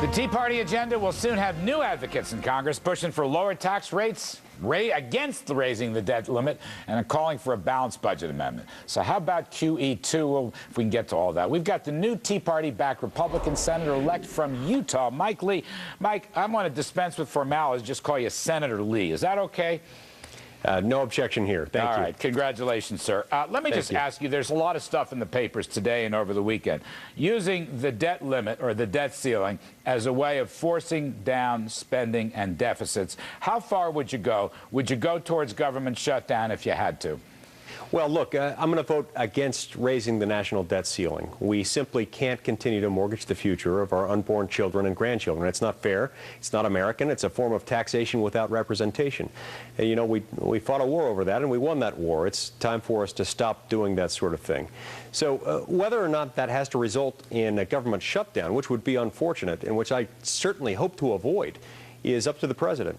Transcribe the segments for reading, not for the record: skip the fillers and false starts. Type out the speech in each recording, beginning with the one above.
The Tea Party agenda will soon have new advocates in Congress pushing for lower tax rates against raising the debt limit and calling for a balanced budget amendment. So how about QE2? Well, if we can get to all that. We've got the new Tea Party-backed Republican senator-elect from Utah, Mike Lee. Mike, I want to dispense with formalities, just call you Senator Lee. Is that okay? No objection here. Thank you. All right. Congratulations, sir. Let me just ask you, there's a lot of stuff in the papers today and over the weekend. Using the debt limit or the debt ceiling as a way of forcing down spending and deficits, how far would you go? Would you go towards government shutdown if you had to? Well, look, I'm going to vote against raising the national debt ceiling. We simply can't continue to mortgage the future of our unborn children and grandchildren. It's not fair. It's not American. It's a form of taxation without representation. And, you know, we fought a war over that, and we won that war. It's time for us to stop doing that sort of thing. So whether or not that has to result in a government shutdown, which would be unfortunate and which I certainly hope to avoid, is up to the president.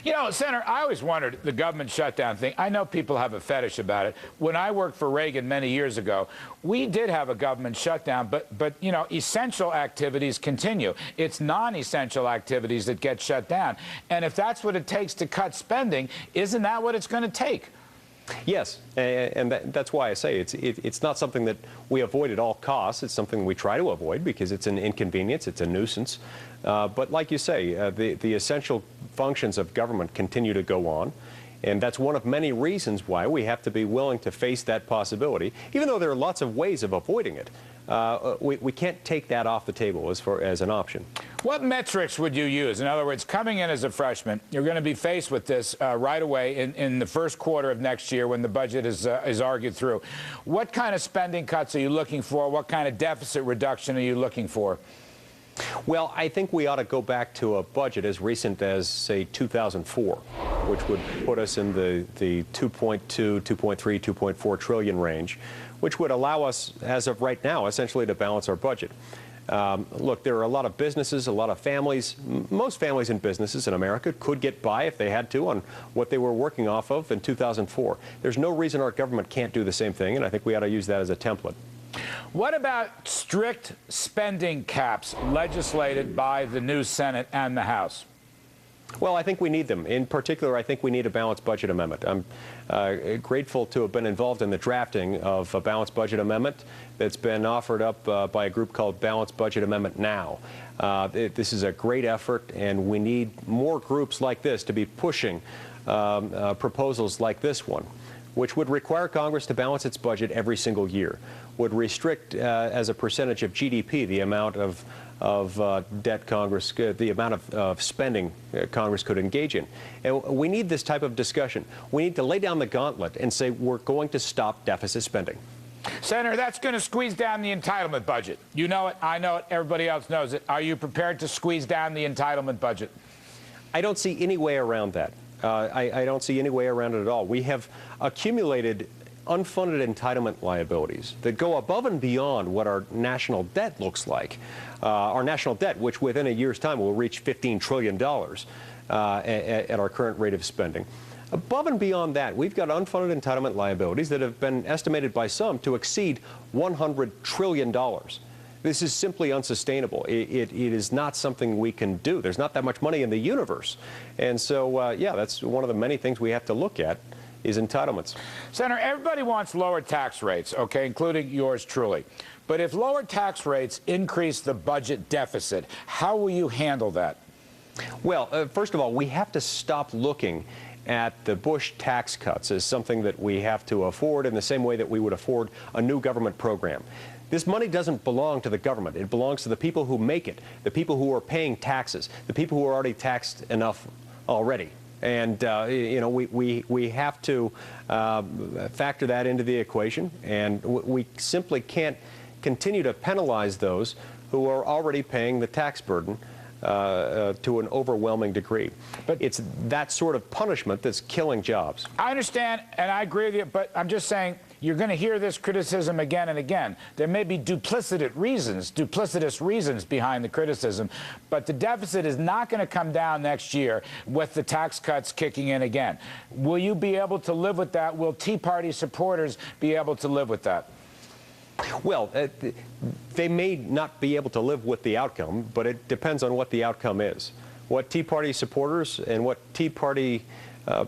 You know, Senator, I always wondered the government shutdown thing. I know people have a fetish about it. When I worked for Reagan many years ago, we did have a government shutdown, but you know, essential activities continue. It's non-essential activities that get shut down. And if that's what it takes to cut spending, isn't that what it's going to take? Yes, and that's why I say it's not something that we avoid at all costs. It's something we try to avoid because it's an inconvenience, it's a nuisance. But like you say, the essential functions of government continue to go on. And that's one of many reasons why we have to be willing to face that possibility, even though there are lots of ways of avoiding it. We can't take that off the table as an option. What metrics would you use? In other words, coming in as a freshman, you're going to be faced with this right away in the first quarter of next year when the budget is argued through. What kind of spending cuts are you looking for? What kind of deficit reduction are you looking for? Well, I think we ought to go back to a budget as recent as, say, 2004, which would put us in the 2.2, 2.3, 2.4 trillion range, which would allow us, as of right now, essentially to balance our budget. Look, there are a lot of businesses, a lot of families. Most families and businesses in America could get by if they had to on what they were working off of in 2004. There's no reason our government can't do the same thing, and I think we ought to use that as a template. What about strict spending caps legislated by the new Senate and the House? Well, I think we need them. In particular, I think we need a balanced budget amendment. I'm grateful to have been involved in the drafting of a balanced budget amendment that's been offered up by a group called Balanced Budget Amendment Now. This is a great effort, and we need more groups like this to be pushing proposals like this one, which would require Congress to balance its budget every single year, would restrict as a percentage of GDP the amount of debt Congress, the amount of spending Congress could engage in. And we need this type of discussion. We need to lay down the gauntlet and say we're going to stop deficit spending. Senator, that's going to squeeze down the entitlement budget. You know it, I know it, everybody else knows it. Are you prepared to squeeze down the entitlement budget? I don't see any way around that. I don't see any way around it at all. We have accumulated unfunded entitlement liabilities that go above and beyond what our national debt looks like. Our national debt, which within a year's time will reach $15 trillion at our current rate of spending. Above and beyond that, we've got unfunded entitlement liabilities that have been estimated by some to exceed $100 trillion. This is simply unsustainable. It is not something we can do. There's not that much money in the universe. And so, yeah, that's one of the many things we have to look at is entitlements. Senator, everybody wants lower tax rates, okay, including yours truly. But if lower tax rates increase the budget deficit, how will you handle that? Well, first of all, we have to stop looking at the Bush tax cuts as something that we have to afford in the same way that we would afford a new government program. This money doesn't belong to the government. It belongs to the people who make it, the people who are paying taxes, the people who are already taxed enough already. And, you know, we have to factor that into the equation, and we simply can't continue to penalize those who are already paying the tax burden to an overwhelming degree. But it's that sort of punishment that's killing jobs. I understand, and I agree with you, but I'm just saying you're going to hear this criticism again and again. There may be duplicitous reasons behind the criticism, but the deficit is not going to come down next year with the tax cuts kicking in again. Will you be able to live with that? Will Tea Party supporters be able to live with that? Well, they may not be able to live with the outcome, but it depends on what the outcome is. What Tea Party supporters and what Tea Party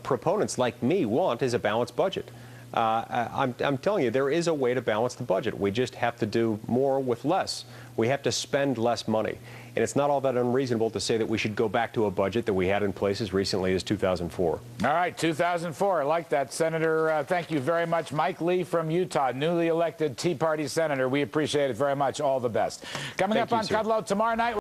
proponents like me want is a balanced budget. I'm telling you, there is a way to balance the budget. We just have to do more with less. We have to spend less money. And it's not all that unreasonable to say that we should go back to a budget that we had in place as recently as 2004. All right, 2004. I like that, Senator. Thank you very much. Mike Lee from Utah, newly elected Tea Party senator. We appreciate it very much. All the best. Coming up on Kudlow tomorrow night.